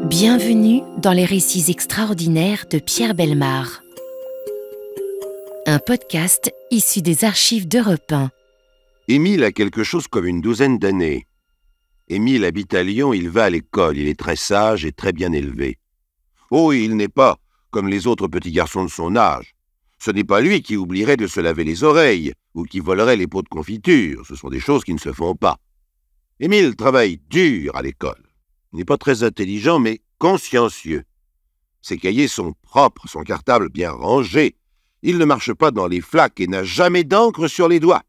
Bienvenue dans les récits extraordinaires de Pierre Bellemare. Un podcast issu des archives d'Europe 1. Émile a quelque chose comme une douzaine d'années. Émile habite à Lyon, il va à l'école, il est très sage et très bien élevé. Oh, il n'est pas comme les autres petits garçons de son âge. Ce n'est pas lui qui oublierait de se laver les oreilles ou qui volerait les pots de confiture. Ce sont des choses qui ne se font pas. Émile travaille dur à l'école. Il n'est pas très intelligent, mais consciencieux. Ses cahiers sont propres, son cartable bien rangé. Il ne marche pas dans les flaques et n'a jamais d'encre sur les doigts.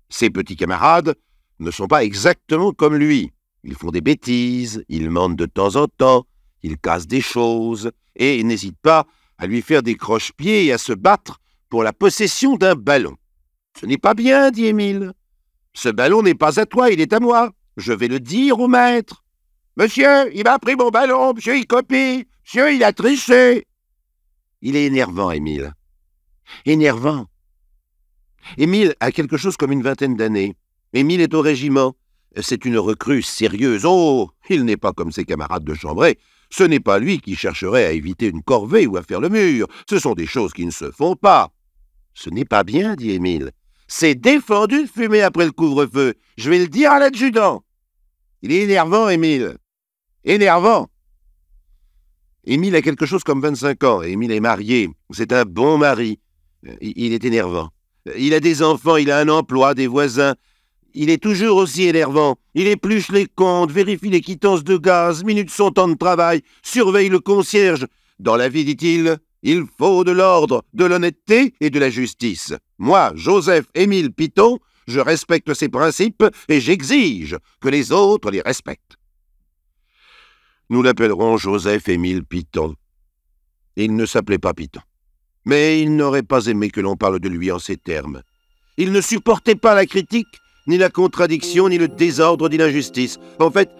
Ses petits camarades ne sont pas exactement comme lui. Ils font des bêtises, ils mentent de temps en temps, ils cassent des choses et n'hésitent pas à lui faire des croche-pieds et à se battre pour la possession d'un ballon. « Ce n'est pas bien, dit Émile. Ce ballon n'est pas à toi, il est à moi. Je vais le dire au maître. Monsieur, il m'a pris mon ballon, monsieur, il copie, monsieur, il a triché. » Il est énervant, Émile. Énervant. Émile a quelque chose comme une vingtaine d'années. Émile est au régiment. C'est une recrue sérieuse. Oh, il n'est pas comme ses camarades de chambrée. Ce n'est pas lui qui chercherait à éviter une corvée ou à faire le mur. Ce sont des choses qui ne se font pas. Ce n'est pas bien, dit Émile. C'est défendu de fumer après le couvre-feu. Je vais le dire à l'adjudant. Il est énervant, Émile. Énervant. Émile a quelque chose comme 25 ans. Émile est marié. C'est un bon mari. Il est énervant. Il a des enfants, il a un emploi, des voisins. Il est toujours aussi énervant. Il épluche les comptes, vérifie les quittances de gaz, minute son temps de travail, surveille le concierge. Dans la vie, dit-il, il faut de l'ordre, de l'honnêteté et de la justice. Moi, Joseph-Émile Piton, je respecte ces principes et j'exige que les autres les respectent. Nous l'appellerons Joseph-Émile Piton. Il ne s'appelait pas Piton. Mais il n'aurait pas aimé que l'on parle de lui en ces termes. Il ne supportait pas la critique, ni la contradiction, ni le désordre, ni l'injustice. En fait,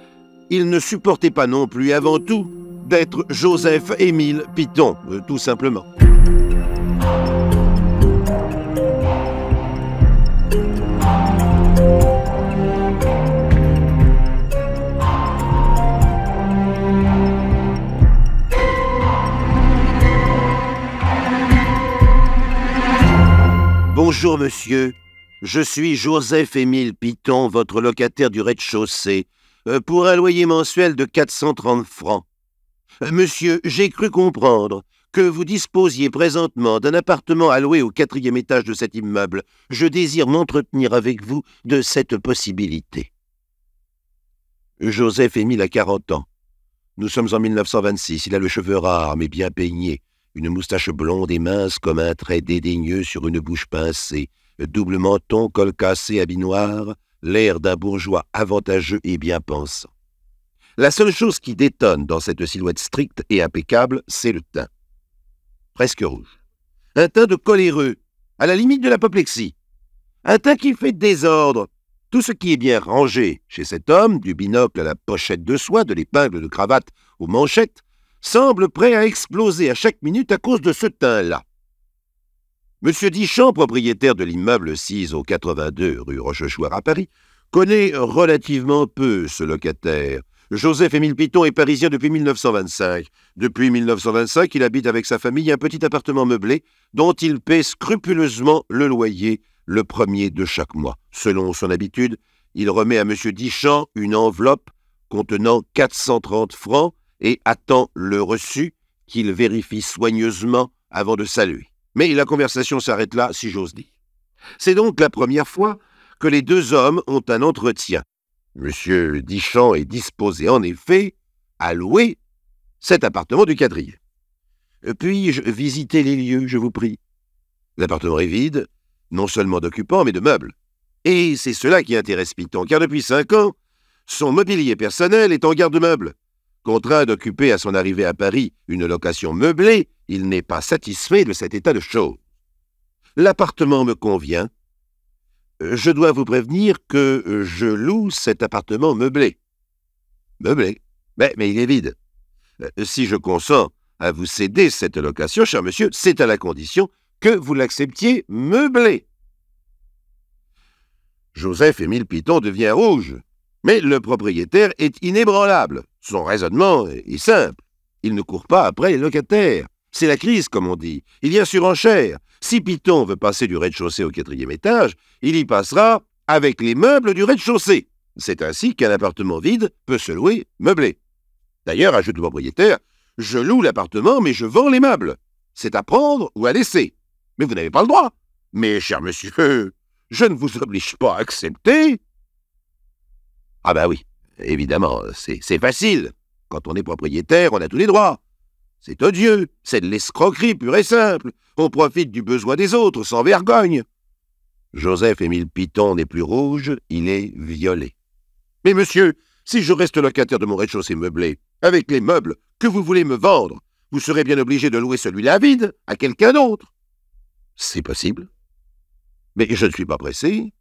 il ne supportait pas non plus, avant tout, d'être Joseph-Émile Piton, tout simplement. Bonjour, monsieur. Je suis Joseph-Émile Piton, votre locataire du rez-de-chaussée, pour un loyer mensuel de 430 francs. Monsieur, j'ai cru comprendre que vous disposiez présentement d'un appartement à louer au 4e étage de cet immeuble. Je désire m'entretenir avec vous de cette possibilité. Joseph-Émile a 40 ans. Nous sommes en 1926. Il a le cheveu rare, mais bien peigné. Une moustache blonde et mince comme un trait dédaigneux sur une bouche pincée, double menton, col cassé, habit noir, l'air d'un bourgeois avantageux et bien pensant. La seule chose qui détonne dans cette silhouette stricte et impeccable, c'est le teint. Presque rouge. Un teint de coléreux, à la limite de l'apoplexie. Un teint qui fait désordre. Tout ce qui est bien rangé chez cet homme, du binocle à la pochette de soie, de l'épingle de cravate aux manchettes, semble prêt à exploser à chaque minute à cause de ce teint-là. Monsieur Dichand, propriétaire de l'immeuble 6 au 82 rue Rochechouart à Paris, connaît relativement peu ce locataire. Joseph-Émile Piton est parisien depuis 1925. Depuis 1925, il habite avec sa famille un petit appartement meublé dont il paie scrupuleusement le loyer le 1er de chaque mois. Selon son habitude, il remet à monsieur Dichand une enveloppe contenant 430 francs et attend le reçu qu'il vérifie soigneusement avant de saluer. Mais la conversation s'arrête là, si j'ose dire. C'est donc la première fois que les deux hommes ont un entretien. Monsieur Dichand est disposé, en effet, à louer cet appartement du 4e. Puis-je visiter les lieux, je vous prie? L'appartement est vide, non seulement d'occupants, mais de meubles. Et c'est cela qui intéresse Piton, car depuis 5 ans, son mobilier personnel est en garde-meuble. Contraint d'occuper à son arrivée à Paris une location meublée, il n'est pas satisfait de cet état de choses. L'appartement me convient. Je dois vous prévenir que je loue cet appartement meublé. Meublé? Mais il est vide. Si je consens à vous céder cette location, cher monsieur, c'est à la condition que vous l'acceptiez meublé. Joseph-Émile Piton devient rouge. Mais le propriétaire est inébranlable. Son raisonnement est simple. Il ne court pas après les locataires. C'est la crise, comme on dit. Il y a surenchère. Si Piton veut passer du rez-de-chaussée au 4e étage, il y passera avec les meubles du rez-de-chaussée. C'est ainsi qu'un appartement vide peut se louer meublé. D'ailleurs, ajoute le propriétaire, « Je loue l'appartement, mais je vends les meubles. C'est à prendre ou à laisser. Mais vous n'avez pas le droit. Mais, cher monsieur, je ne vous oblige pas à accepter. » Ah ben oui, évidemment, c'est facile. Quand on est propriétaire, on a tous les droits. C'est odieux, c'est de l'escroquerie pure et simple. On profite du besoin des autres, sans vergogne. Joseph-Émile Piton n'est plus rouge, il est violet. Mais monsieur, si je reste locataire de mon rez-de-chaussée meublé, avec les meubles que vous voulez me vendre, vous serez bien obligé de louer celui-là vide à quelqu'un d'autre. C'est possible. Mais je ne suis pas pressé.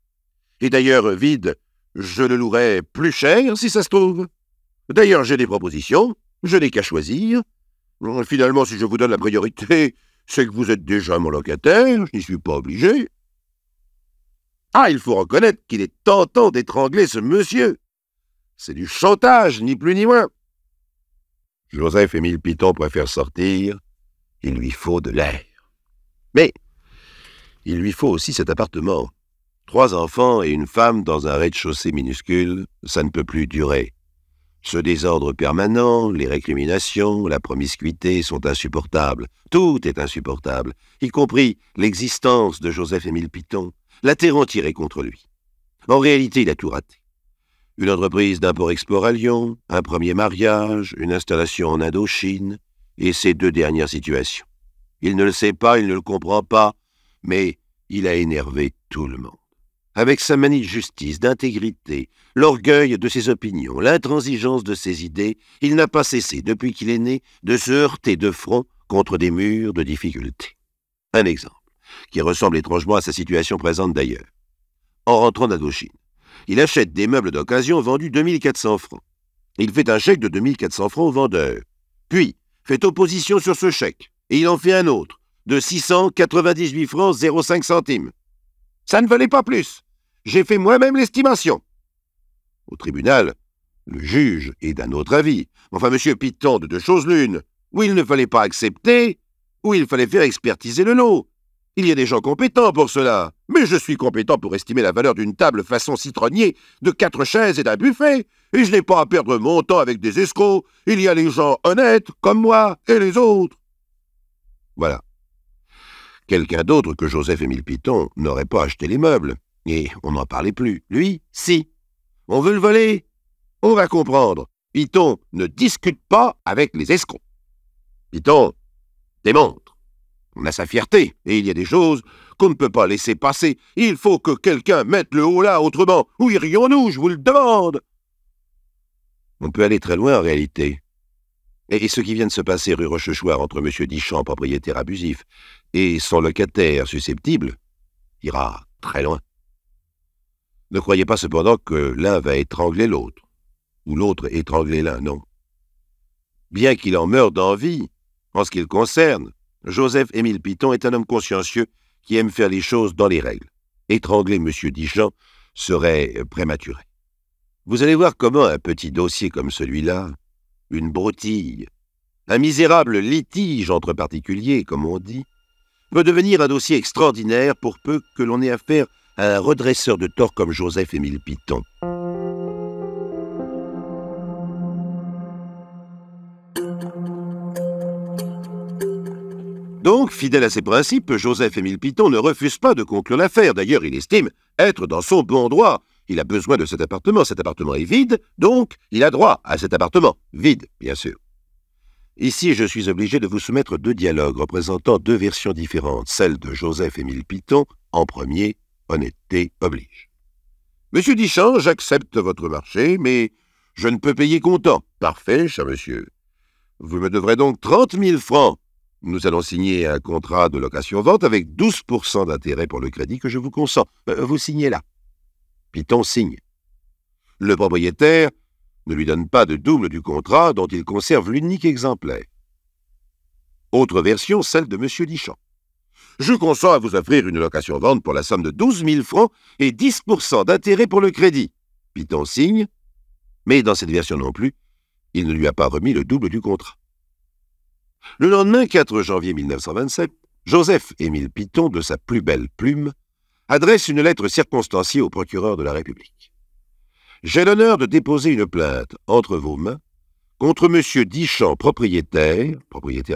Et d'ailleurs, vide, je le louerai plus cher si ça se trouve. D'ailleurs, j'ai des propositions, je n'ai qu'à choisir. Finalement, si je vous donne la priorité, c'est que vous êtes déjà mon locataire, je n'y suis pas obligé. Ah, il faut reconnaître qu'il est tentant d'étrangler ce monsieur. C'est du chantage, ni plus ni moins. Joseph-Émile Piton préfère sortir. Il lui faut de l'air. Mais il lui faut aussi cet appartement. 3 enfants et une femme dans un rez-de-chaussée minuscule, ça ne peut plus durer. Ce désordre permanent, les récriminations, la promiscuité sont insupportables. Tout est insupportable, y compris l'existence de Joseph-Émile Piton, la terre tirée contre lui. En réalité, il a tout raté. Une entreprise d'import-export à Lyon, un premier mariage, une installation en Indochine, et ces 2 dernières situations. Il ne le sait pas, il ne le comprend pas, mais il a énervé tout le monde. Avec sa manie de justice, d'intégrité, l'orgueil de ses opinions, l'intransigeance de ses idées, il n'a pas cessé, depuis qu'il est né, de se heurter de front contre des murs de difficultés. Un exemple, qui ressemble étrangement à sa situation présente d'ailleurs. En rentrant d'Indochine, il achète des meubles d'occasion vendus 2400 francs. Il fait un chèque de 2400 francs au vendeur. Puis, fait opposition sur ce chèque, et il en fait un autre, de 698 francs 0,5 centimes. Ça ne valait pas plus. J'ai fait moi-même l'estimation. Au tribunal, le juge est d'un autre avis. Enfin, monsieur Piton, de 2 choses l'une. Ou il ne fallait pas accepter, ou il fallait faire expertiser le lot. Il y a des gens compétents pour cela. Mais je suis compétent pour estimer la valeur d'une table façon citronnier, de 4 chaises et d'un buffet. Et je n'ai pas à perdre mon temps avec des escrocs. Il y a les gens honnêtes, comme moi, et les autres. Voilà. Quelqu'un d'autre que Joseph-Émile Piton n'aurait pas acheté les meubles. Et on n'en parlait plus. Lui, si. On veut le voler. On va comprendre. Piton ne discute pas avec les escrocs. Piton démontre. On a sa fierté, et il y a des choses qu'on ne peut pas laisser passer. Il faut que quelqu'un mette le haut là, autrement. Où irions-nous, je vous le demande? On peut aller très loin, en réalité. Et ce qui vient de se passer rue Rochechouart entre M. Dichand, propriétaire abusif, et son locataire susceptible, ira très loin. Ne croyez pas cependant que l'un va étrangler l'autre, ou l'autre étrangler l'un, non. Bien qu'il en meure d'envie, en ce qui le concerne, Joseph-Émile Piton est un homme consciencieux qui aime faire les choses dans les règles. Étrangler M. Dichand serait prématuré. Vous allez voir comment un petit dossier comme celui-là, une broutille, un misérable litige entre particuliers, comme on dit, peut devenir un dossier extraordinaire pour peu que l'on ait affaire à un redresseur de tort comme Joseph-Émile Piton. Donc, fidèle à ses principes, Joseph-Émile Piton ne refuse pas de conclure l'affaire. D'ailleurs, il estime être dans son bon droit. Il a besoin de cet appartement est vide, donc il a droit à cet appartement, vide, bien sûr. Ici, je suis obligé de vous soumettre 2 dialogues représentant 2 versions différentes, celle de Joseph-Émile Piton, en premier, honnêteté oblige. Monsieur Dichand, j'accepte votre marché, mais je ne peux payer comptant. Parfait, cher monsieur. Vous me devrez donc 30 000 francs. Nous allons signer un contrat de location-vente avec 12% d'intérêt pour le crédit que je vous consens. Vous signez là. Piton signe. Le propriétaire ne lui donne pas de double du contrat dont il conserve l'unique exemplaire. Autre version, celle de M. Dichand. Je consens à vous offrir une location-vente pour la somme de 12 000 francs et 10% d'intérêt pour le crédit. Piton signe, mais dans cette version non plus, il ne lui a pas remis le double du contrat. Le lendemain, 4 janvier 1927, Joseph-Émile Piton, de sa plus belle plume, adresse une lettre circonstanciée au procureur de la République. « J'ai l'honneur de déposer une plainte entre vos mains contre M. Dichamp, propriétaire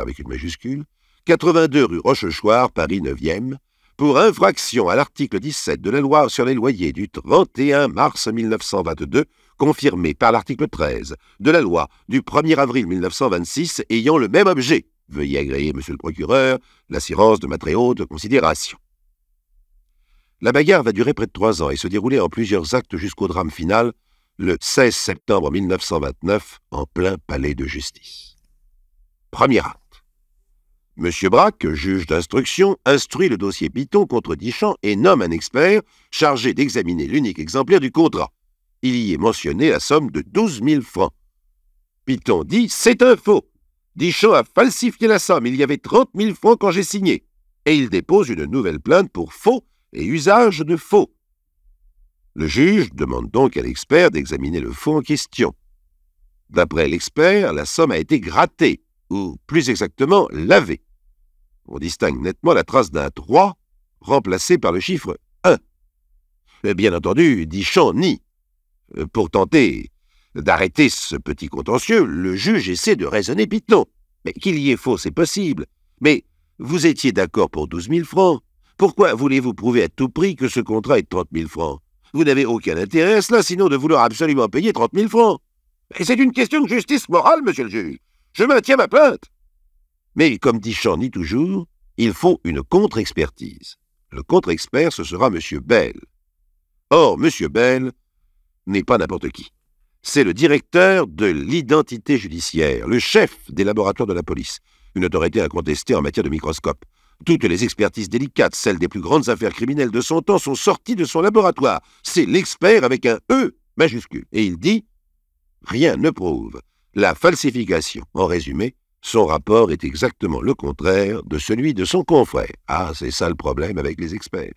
avec une majuscule, 82 rue Rochechouart, Paris 9e, pour infraction à l'article 17 de la loi sur les loyers du 31 mars 1922, confirmé par l'article 13 de la loi du 1er avril 1926 ayant le même objet. Veuillez agréer, monsieur le procureur, l'assurance de ma très haute considération. » La bagarre va durer près de 3 ans et se dérouler en plusieurs actes jusqu'au drame final, le 16 septembre 1929, en plein palais de justice. Premier acte. M. Braque, juge d'instruction, instruit le dossier Piton contre Dichamp et nomme un expert chargé d'examiner l'unique exemplaire du contrat. Il y est mentionné la somme de 12 000 francs. Piton dit « C'est un faux. Dichamp a falsifié la somme. Il y avait 30 000 francs quand j'ai signé. » Et il dépose une nouvelle plainte pour faux et usage de faux. Le juge demande donc à l'expert d'examiner le faux en question. D'après l'expert, la somme a été grattée, ou plus exactement lavée. On distingue nettement la trace d'un 3 remplacé par le chiffre 1. Bien entendu, Dichamp nie. Pour tenter d'arrêter ce petit contentieux, le juge essaie de raisonner Piton. Mais qu'il y ait faux, c'est possible. Mais vous étiez d'accord pour 12 000 francs. Pourquoi voulez-vous prouver à tout prix que ce contrat est de 30 000 francs? Vous n'avez aucun intérêt à cela, sinon de vouloir absolument payer 30 000 francs. Et c'est une question de justice morale, monsieur le juge. Je maintiens ma plainte. Mais comme Dichamp nie toujours, il faut une contre-expertise. Le contre-expert, ce sera M. Bell. Or, M. Bell n'est pas n'importe qui. C'est le directeur de l'identité judiciaire, le chef des laboratoires de la police, une autorité incontestée en matière de microscope. Toutes les expertises délicates, celles des plus grandes affaires criminelles de son temps, sont sorties de son laboratoire. C'est l'expert avec un E majuscule. Et il dit « Rien ne prouve la falsification. » En résumé, son rapport est exactement le contraire de celui de son confrère. Ah, c'est ça le problème avec les experts.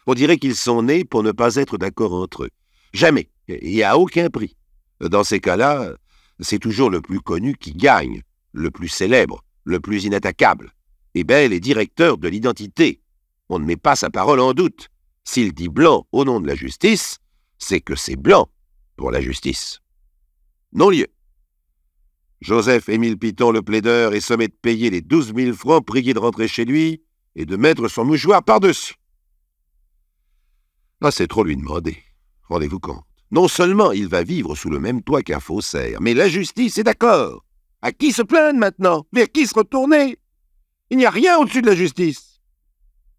On dirait qu'ils sont nés pour ne pas être d'accord entre eux. Jamais. Il n'y a aucun prix. Dans ces cas-là, c'est toujours le plus connu qui gagne, le plus célèbre, le plus inattaquable. Et Bell est directeur de l'identité. On ne met pas sa parole en doute. S'il dit blanc au nom de la justice, c'est que c'est blanc pour la justice. Non-lieu. Joseph-Émile Piton, le plaideur, est sommé de payer les 12 000 francs, prié de rentrer chez lui et de mettre son mouchoir par-dessus. Ah, c'est trop lui demander. Rendez-vous compte. Non seulement il va vivre sous le même toit qu'un faussaire, mais la justice est d'accord. À qui se plaindre maintenant? Vers qui se retourner? Il n'y a rien au-dessus de la justice.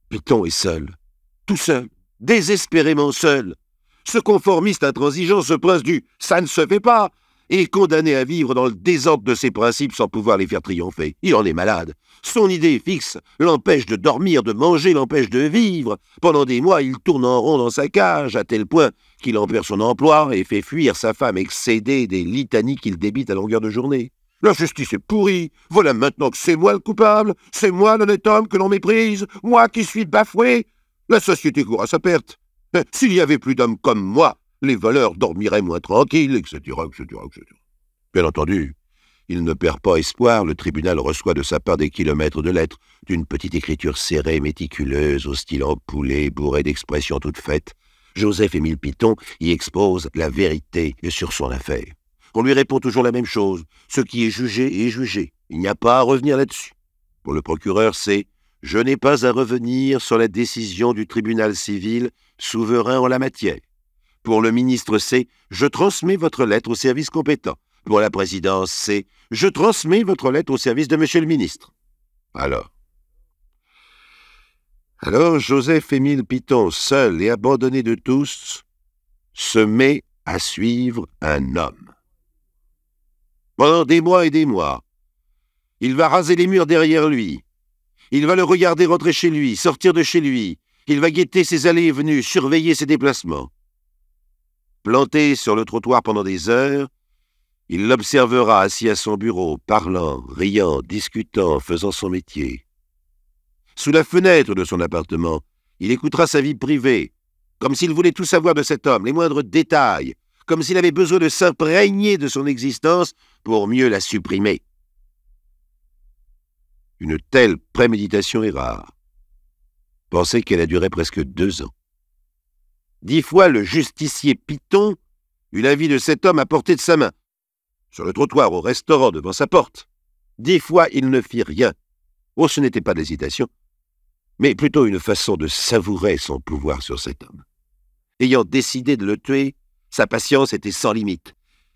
Piton est seul, tout seul, désespérément seul. Ce conformiste intransigeant, ce prince du « ça ne se fait pas », est condamné à vivre dans le désordre de ses principes sans pouvoir les faire triompher. Il en est malade. Son idée fixe l'empêche de dormir, de manger, l'empêche de vivre. Pendant des mois, il tourne en rond dans sa cage, à tel point qu'il en perd son emploi et fait fuir sa femme excédée des litanies qu'il débite à longueur de journée. La justice est pourrie. Voilà maintenant que c'est moi le coupable. C'est moi l'honnête homme que l'on méprise. Moi qui suis bafoué. La société court à sa perte. S'il y avait plus d'hommes comme moi, les voleurs dormiraient moins tranquilles, etc., etc., etc. Bien entendu, il ne perd pas espoir. Le tribunal reçoit de sa part des kilomètres de lettres, d'une petite écriture serrée, méticuleuse, au style empoulé, bourrée d'expressions toutes faites. Joseph-Émile Piton y expose la vérité sur son affaire. On lui répond toujours la même chose. Ce qui est jugé est jugé. Il n'y a pas à revenir là-dessus. Pour le procureur, c'est « Je n'ai pas à revenir sur la décision du tribunal civil souverain en la matière ». Pour le ministre, c'est « Je transmets votre lettre au service compétent ». Pour la présidence, c'est « Je transmets votre lettre au service de monsieur le ministre ». Alors, Joseph-Émile Piton, seul et abandonné de tous, se met à suivre un homme. Pendant des mois et des mois, il va raser les murs derrière lui. Il va le regarder rentrer chez lui, sortir de chez lui. Il va guetter ses allées et venues, surveiller ses déplacements. Planté sur le trottoir pendant des heures, il l'observera assis à son bureau, parlant, riant, discutant, faisant son métier. Sous la fenêtre de son appartement, il écoutera sa vie privée, comme s'il voulait tout savoir de cet homme, les moindres détails, comme s'il avait besoin de s'imprégner de son existence pour mieux la supprimer. Une telle préméditation est rare. Pensez qu'elle a duré presque 2 ans. 10 fois le justicier Piton eut l'avis de cet homme à portée de sa main, sur le trottoir, au restaurant, devant sa porte. 10 fois il ne fit rien. Oh, ce n'était pas d'hésitation, mais plutôt une façon de savourer son pouvoir sur cet homme. Ayant décidé de le tuer, sa patience était sans limite.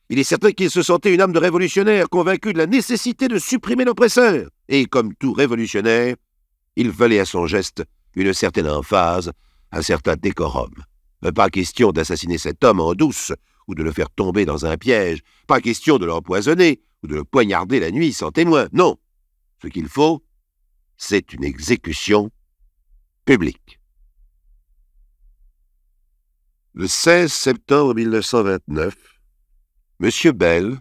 Il est certain qu'il se sentait une âme de révolutionnaire, convaincu de la nécessité de supprimer l'oppresseur. Et comme tout révolutionnaire, il fallait à son geste une certaine emphase, un certain décorum. Pas question d'assassiner cet homme en douce, ou de le faire tomber dans un piège. Pas question de l'empoisonner, ou de le poignarder la nuit sans témoin. Non. Ce qu'il faut, c'est une exécution publique. Le 16 septembre 1929, M. Bell,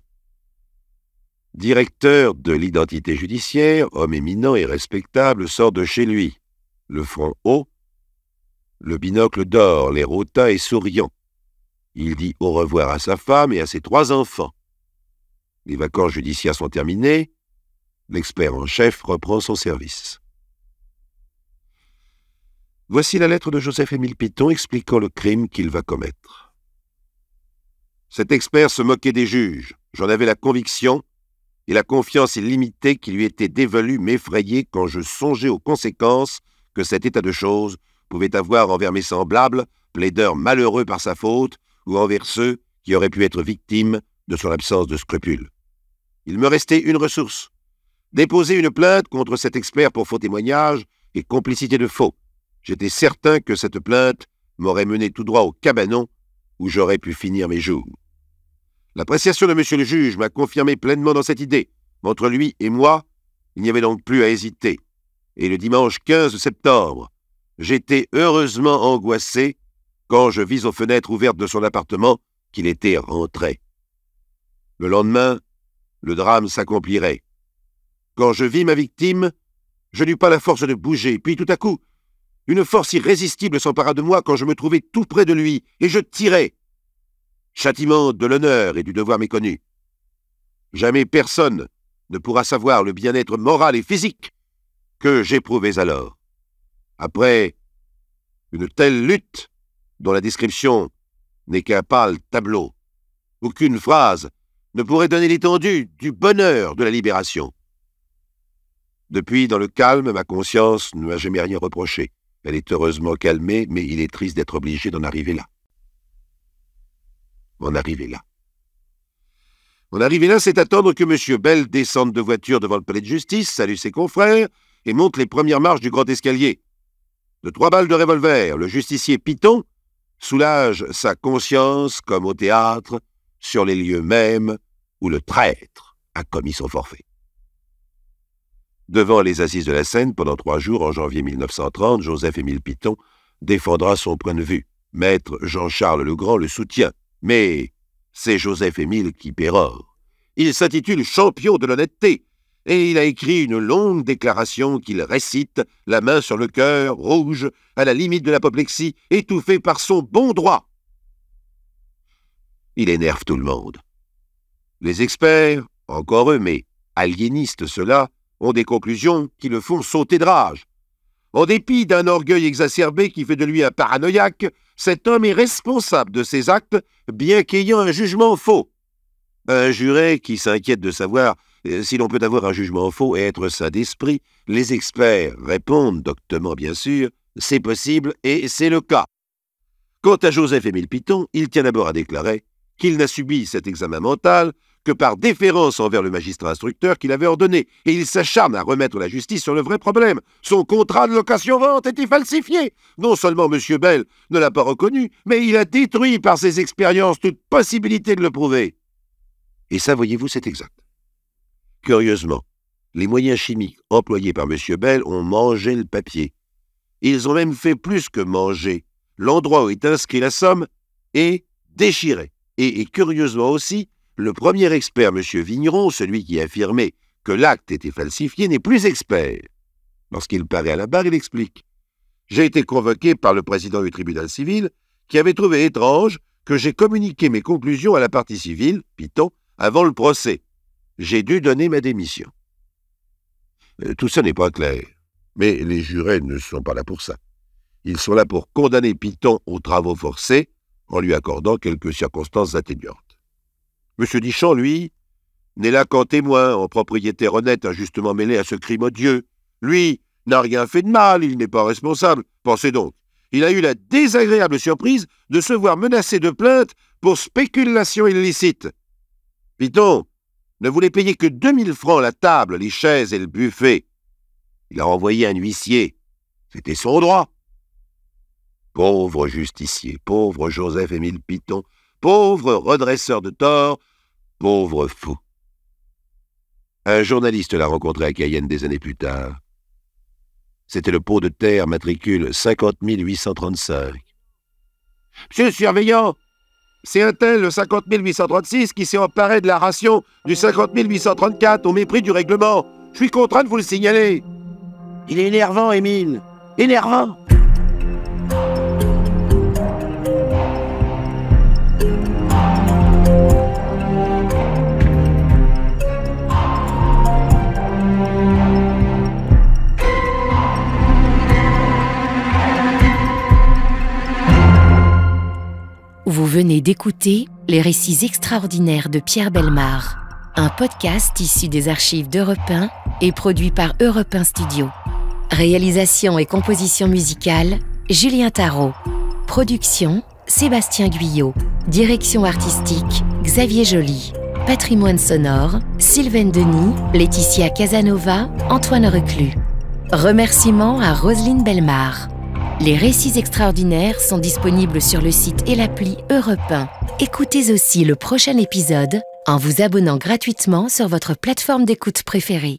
directeur de l'identité judiciaire, homme éminent et respectable, sort de chez lui, le front haut, le binocle d'or, l'air hautain et souriant. Il dit au revoir à sa femme et à ses 3 enfants. Les vacances judiciaires sont terminées, l'expert en chef reprend son service. Voici la lettre de Joseph-Émile Piton expliquant le crime qu'il va commettre. Cet expert se moquait des juges. J'en avais la conviction, et la confiance illimitée qui lui était dévolue m'effrayait quand je songeais aux conséquences que cet état de choses pouvait avoir envers mes semblables, plaideurs malheureux par sa faute, ou envers ceux qui auraient pu être victimes de son absence de scrupules. Il me restait une ressource, déposer une plainte contre cet expert pour faux témoignage et complicité de faux. J'étais certain que cette plainte m'aurait mené tout droit au cabanon où j'aurais pu finir mes jours. L'appréciation de monsieur le juge m'a confirmé pleinement dans cette idée. Entre lui et moi, il n'y avait donc plus à hésiter. Et le dimanche 15 septembre, j'étais heureusement angoissé quand je vis aux fenêtres ouvertes de son appartement qu'il était rentré. Le lendemain, le drame s'accomplirait. Quand je vis ma victime, je n'eus pas la force de bouger, puis tout à coup, une force irrésistible s'empara de moi quand je me trouvai tout près de lui, et je tirai. Châtiment de l'honneur et du devoir méconnu. Jamais personne ne pourra savoir le bien-être moral et physique que j'éprouvais alors. Après une telle lutte, dont la description n'est qu'un pâle tableau, aucune phrase ne pourrait donner l'étendue du bonheur de la libération. Depuis, dans le calme, ma conscience ne m'a jamais rien reproché. Elle est heureusement calmée, mais il est triste d'être obligé d'en arriver là. Mon arrivée là, c'est attendre que M. Bell descende de voiture devant le palais de justice, salue ses confrères et monte les premières marches du grand escalier. De 3 balles de revolver, le justicier Piton soulage sa conscience comme au théâtre, sur les lieux mêmes où le traître a commis son forfait. Devant les assises de la Seine, pendant 3 jours, en janvier 1930, Joseph-Émile Piton défendra son point de vue. Maître Jean-Charles Legrand le soutient. Mais c'est Joseph-Émile qui pérore. Il s'intitule champion de l'honnêteté, et il a écrit une longue déclaration qu'il récite, la main sur le cœur, rouge, à la limite de l'apoplexie, étouffé par son bon droit. Il énerve tout le monde. Les experts, encore eux, mais aliénistes ceux-là, ont des conclusions qui le font sauter de rage. En dépit d'un orgueil exacerbé qui fait de lui un paranoïaque, cet homme est responsable de ses actes, bien qu'ayant un jugement faux. Un juré qui s'inquiète de savoir si l'on peut avoir un jugement faux et être sain d'esprit, les experts répondent, doctement bien sûr, c'est possible et c'est le cas. Quant à Joseph-Émile Piton, il tient d'abord à déclarer qu'il n'a subi cet examen mental que par déférence envers le magistrat instructeur qui l'avait ordonné, et il s'acharne à remettre la justice sur le vrai problème. Son contrat de location-vente était falsifié. Non seulement M. Bell ne l'a pas reconnu, mais il a détruit par ses expériences toute possibilité de le prouver. Et ça, voyez-vous, c'est exact. Curieusement, les moyens chimiques employés par M. Bell ont mangé le papier. Ils ont même fait plus que manger. L'endroit où est inscrit la somme est déchiré. Et curieusement aussi, le premier expert, M. Vigneron, celui qui affirmait que l'acte était falsifié, n'est plus expert. Lorsqu'il paraît à la barre, il explique. J'ai été convoqué par le président du tribunal civil, qui avait trouvé étrange que j'ai communiqué mes conclusions à la partie civile, Piton, avant le procès. j'ai dû donner ma démission. Tout ça n'est pas clair, mais les jurés ne sont pas là pour ça. Ils sont là pour condamner Piton aux travaux forcés en lui accordant quelques circonstances atténuantes. M. Dichon, lui, n'est là qu'en témoin, en propriétaire honnête injustement mêlé à ce crime odieux. Lui n'a rien fait de mal, il n'est pas responsable. Pensez donc, il a eu la désagréable surprise de se voir menacé de plainte pour spéculation illicite. Piton ne voulait payer que 2000 francs la table, les chaises et le buffet. Il a renvoyé un huissier. C'était son droit. Pauvre justicier, pauvre Joseph-Émile Piton, pauvre redresseur de tort, pauvre fou. Un journaliste l'a rencontré à Cayenne des années plus tard. C'était le pot de terre matricule 50 835. « Monsieur le surveillant, c'est un tel, le 50 836, qui s'est emparé de la ration du 50 834 au mépris du règlement. Je suis contraint de vous le signaler. » « Il est énervant, Émile. Énervant !» Vous venez d'écouter Les récits extraordinaires de Pierre Bellemare, un podcast issu des archives d'Europe 1 et produit par Europe 1 Studio. Réalisation et composition musicale, Julien Tarot. Production, Sébastien Guyot. Direction artistique, Xavier Joly. Patrimoine sonore, Sylvaine Denis, Laetitia Casanova, Antoine Reclus. Remerciements à Roselyne Bellemare. Les récits extraordinaires sont disponibles sur le site et l'appli Europe 1. Écoutez aussi le prochain épisode en vous abonnant gratuitement sur votre plateforme d'écoute préférée.